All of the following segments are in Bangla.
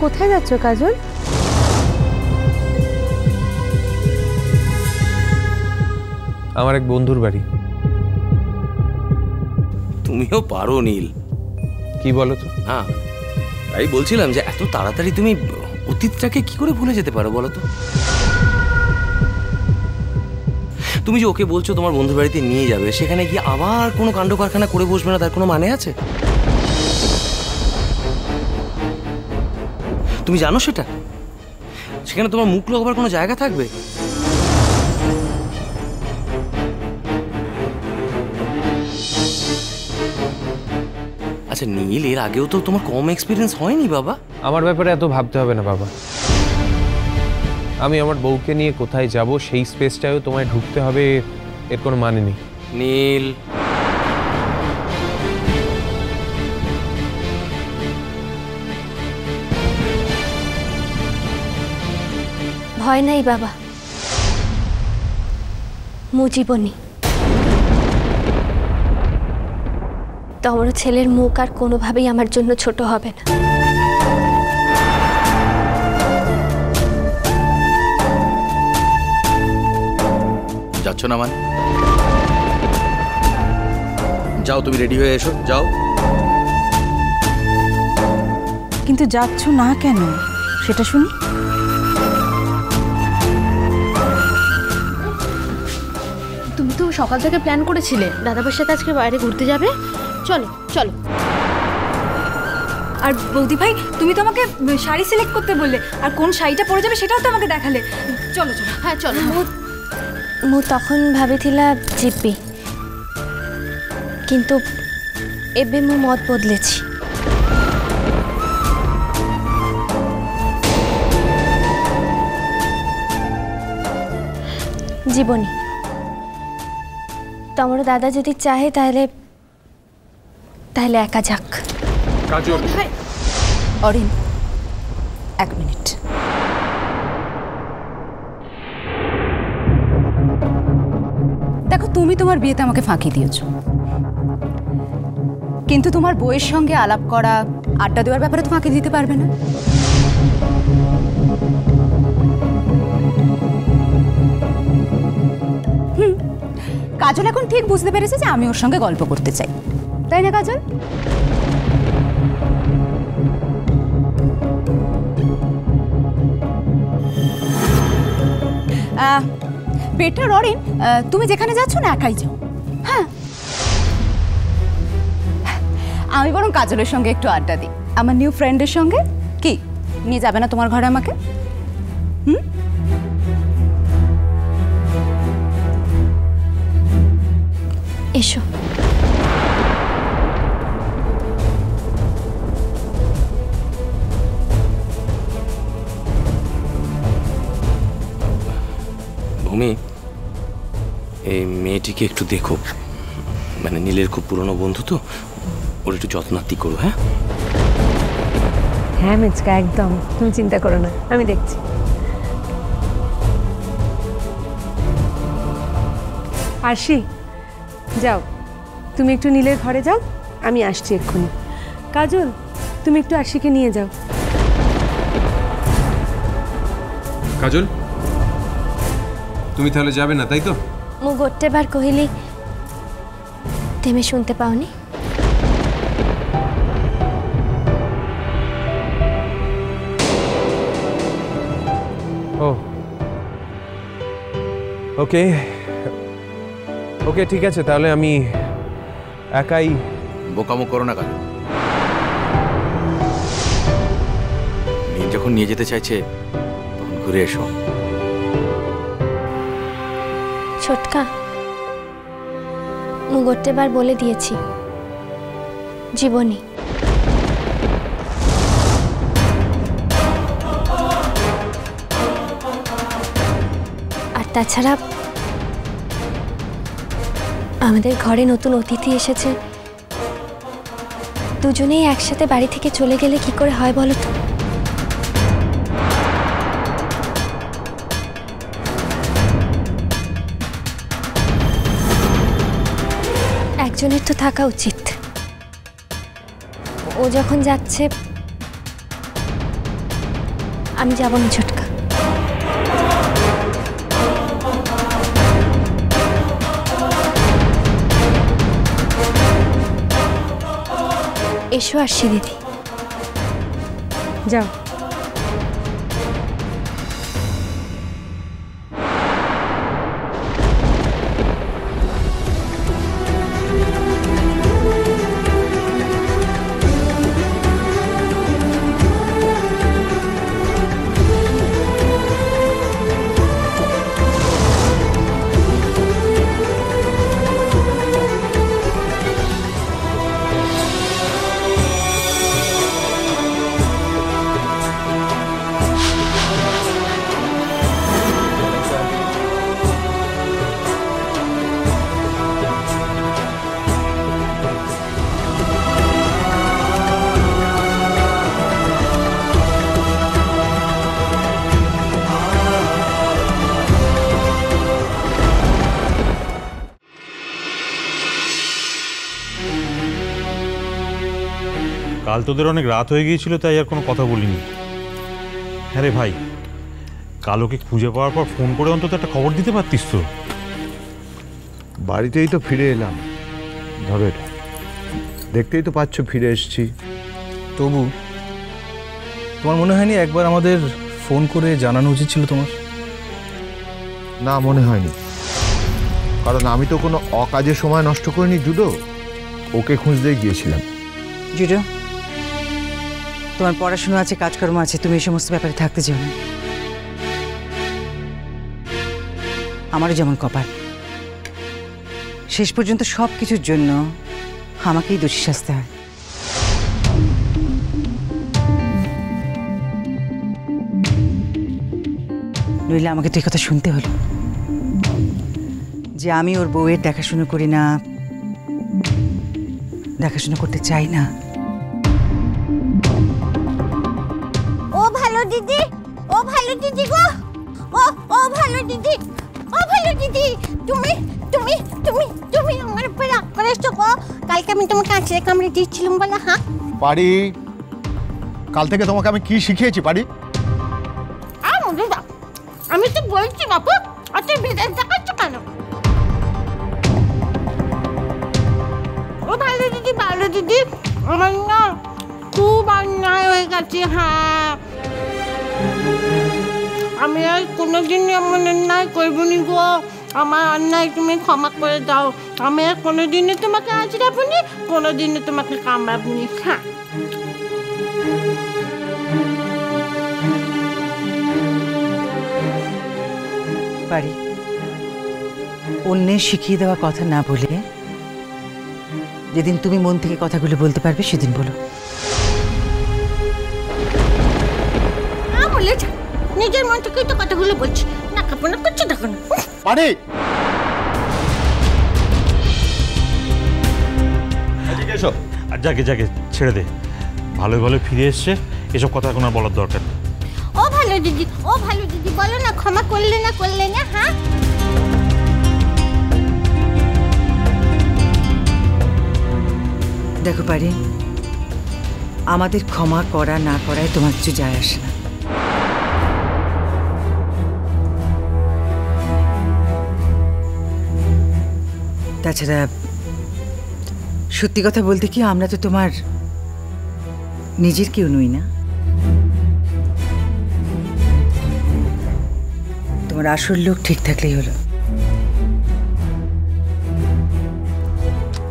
কোথায় যাচ্ছ কাজল? আমার এক বন্ধুর বাড়ি। তুমিও পারো নীল। কি বলো তো? হ্যাঁ, তাই বলছিলাম যে এত তাড়াতাড়ি তুমি অতীতটাকে কি করে ভুলে যেতে পারো বলো তো? তুমি যে ওকে বলছো তোমার বন্ধুর বাড়িতে নিয়ে যাবে, সেখানে গিয়ে আবার কোনো কাণ্ড কারখানা করে বসবে না, তার কোনো মানে আছে? তুমি জানো সেটা? সেখানে তোমার মুখ লোকাবার কোনো জায়গা থাকবে? আচ্ছা নীল, এর আগেও তো তোমার কম এক্সপিরিয়েন্স হয়নি বাবা। আমার ব্যাপারে এত ভাবতে হবে না বাবা। আমি আমার বউকে নিয়ে কোথায় যাব সেই স্পেসটাও তোমায় ঢুকতে হবে, এর কোনো মানে নেই। নীল, ভয় নাই বাবা, মু জীবনী তোমার ছেলের মুখ আর কোনোভাবেই আমার জন্য ছোট হবে না। যাচ্ছ না মানে? যাও, তুমি রেডি হয়ে এসো, যাও। কিন্তু যাচ্ছ না কেন সেটা শুনি। তুমি তো সকাল থেকে প্ল্যান করেছিলে দাদাবাবুর সাথে আজকে বাইরে ঘুরতে যাবে। চলো চলো। আর বৌদি ভাই, তুমি তো আমাকে শাড়ি সিলেক্ট করতে বললে, আর কোন শাড়িটা পরে যাবে সেটাও তো আমাকে দেখালে। চলো চলো। হ্যাঁ চলো। মু তখন ভাবিথিলা জিপি, কিন্তু এবে মু মত বদলেছি। জীবনী, তোমার দাদা যদি চাহে তাহলে তাহলে একা যাক। কাজল, অরিন, এক মিনিট। দেখো, তুমি তোমার বিয়েতে আমাকে ফাঁকি দিয়েছ, কিন্তু তোমার বউয়ের সঙ্গে আলাপ করা, আড্ডা দেওয়ার ব্যাপারে তো ফাঁকি দিতে পারবে না। কাজল এখন ঠিক বুঝতে পেরেছে যে আমি ওর সঙ্গে গল্প করতে চাই, তাই না কাজল? বেটার অরিন, তুমি যেখানে যাচ্ছ না একাই যাও। হ্যাঁ, আমি বরং কাজলের সঙ্গে একটু আড্ডা দিই, আমার নিউ ফ্রেন্ডের সঙ্গে। কি নিয়ে যাবে না তোমার ঘরে আমাকে? এসো। ভূমি, এই মেয়েটিকে একটু দেখো, মানে নীলের খুব পুরনো বন্ধু তো, ওর একটু যত্নার্থী করো। হ্যাঁ হ্যাঁ মিচকা, একদম তুমি চিন্তা করো না, আমি দেখছি। আরশি, যাও তুমি একটু নীলের ঘরে যাও, আমি আসছি এক্ষুনি। কাজল, তুমি একটু আরশিকে নিয়ে যাও। কাজল, তুমি তাহলে যাবে না তাই তো? মু গোটে বার কহিলি, তুমি শুনতে পাওনি? ও ওকে ওকে, ঠিক আছে, তাহলে আমি একাই। বোকামো করো না কেন? নীল যখন নিয়ে যেতে চাইছে তখন ঘুরে এসো। ছোটকা, মু গোটে বার বলে দিয়েছি, জীবনী। আর তাছাড়া আমাদের ঘরে নতুন অতিথি এসেছে, দুজনেই একসাথে বাড়ি থেকে চলে গেলে কি করে হয় বলো তো? একজনের তো থাকা উচিত। ও যখন যাচ্ছে আমি যাব না ছোটকা। এসো আরশি দিদি। যাও। কাল তোদের অনেক রাত হয়ে গিয়েছিল, তাই আর কোনো কথা বলিনি। হ্যাঁ রে ভাই, কালোকে খুঁজে পাওয়ার পর ফোন করে অন্তত একটা খবর দিতে পারতিস তো। বাড়িতেই তো ফিরে এলাম, ধরো এটা, দেখতেই তো পাচ্ছ ফিরে এসেছি। তবু তোমার মনে হয়নি একবার আমাদের ফোন করে জানানো উচিত ছিল তোমার? না, মনে হয়নি, কারণ আমি তো কোনো অকাজে সময় নষ্ট করিনি জুডো, ওকে খুঁজতেই গিয়েছিলাম। জুডো, তোমার পড়াশোনা আছে, কাজকর্ম আছে, তুমি এই সমস্ত ব্যাপারে থাকতে চাও না। আমারও যেমন কপাল, শেষ পর্যন্ত সব কিছুর জন্য আমাকেই দোষী শাস্তি হয়। নইলে আমাকে তো এই কথা শুনতে হলো যে আমি ওর বউয়ের দেখাশুনো করি না, দেখাশোনা করতে চাই না। ও ভালো দিদি, ও ভালো দিদি গো, ও ভালো দিদি, ও ভালো দিদি, তুমি তুমি তুমি তুমি আমার উপর রাগ করেছো গো। কালকে আমি তোমাকে আঁচড়ে কামড়ে দিয়েছিলাম বলে। হ্যাঁ পারি, কাল থেকে তোমাকে আমি কি শিখিয়েছি পারি? আমি তো বলছি বাপু, অত বিদেশ দেখাচ্ছ কেন? ও ভালো দিদি, ভালো দিদি, আমার না খুব অন্যায় হয়ে গেছে। হ্যাঁ, আমি আর কোনোদিনই এমন অন্যায় করবো নি গো। আমার অন্যায় তুমি ক্ষমা করে দাও। আমি আর কোনোদিনই তোমাকে আঁচড়াবো নি, কোনোদিনই তোমাকে কামড়াবো নি। হ্যাঁ, পারি অন্যের শিখিয়ে দেওয়া কথা না বলে যেদিন তুমি মন থেকে কথাগুলো বলতে পারবে সেদিন বলো। নিজের মন থেকেই তো কথাগুলো বলছি, না কাপড় করছি দেখো না। পারি, আর যাকে যাকে ছেড়ে দে, ভালোই ভালো ফিরে এসছে, এসব কথা এখন আর বলার দরকার নেই। ও ভালো দিদি, ও ভালো দিদি, বলো না ক্ষমা করলে না, করলে না। হ্যাঁ, দেখো পারি, আমাদের ক্ষমা করা না করায় তোমার কিছু যায় আসে না। তাছাড়া সত্যি কথা বলতে কি, আমরা তো তোমার নিজের কেউ নই না। তোমার আসল লোক ঠিক থাকলেই হলো।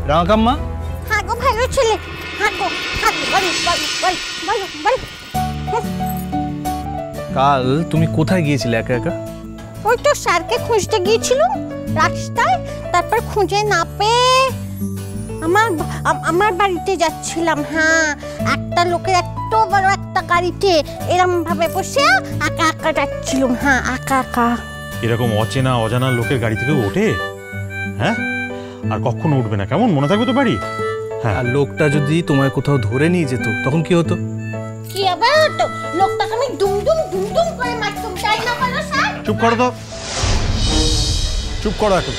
রাঙাকাম্মা, হ্যাঁ গো ভালো ছেলে, হ্যাঁ গো, হ্যাঁ গো, বলো বলো বলো বলো বলো। কাল তুমি কোথায় গিয়েছিলে একা একা? ওই তো স্যারকে খুঁজতে গিয়েছিলাম রাস্তায়, তারপর খুঁজে না পেয়ে আমার বাড়িতে যাচ্ছিলাম। হ্যাঁ, একটা লোকের এত বড় একটা গাড়িতে এরম ভাবে বসে একা একা যাচ্ছিলাম। হ্যাঁ, একা একা। এরকম অচেনা অজানা লোকের গাড়ি থেকে ওঠে? হ্যাঁ, আর কখনো উঠবে না, কেমন মনে থাকবে তো বাড়ি? হ্যাঁ, আর লোকটা যদি তোমায় কোথাও ধরে নিয়ে যেত তখন কি হতো? কি আবার হতো? লোকটাকে আমি দুমদুম দুমদুম করে মারতাম, তাই না বলো স্যার? চুপ করো তো, চুপ করো এখন।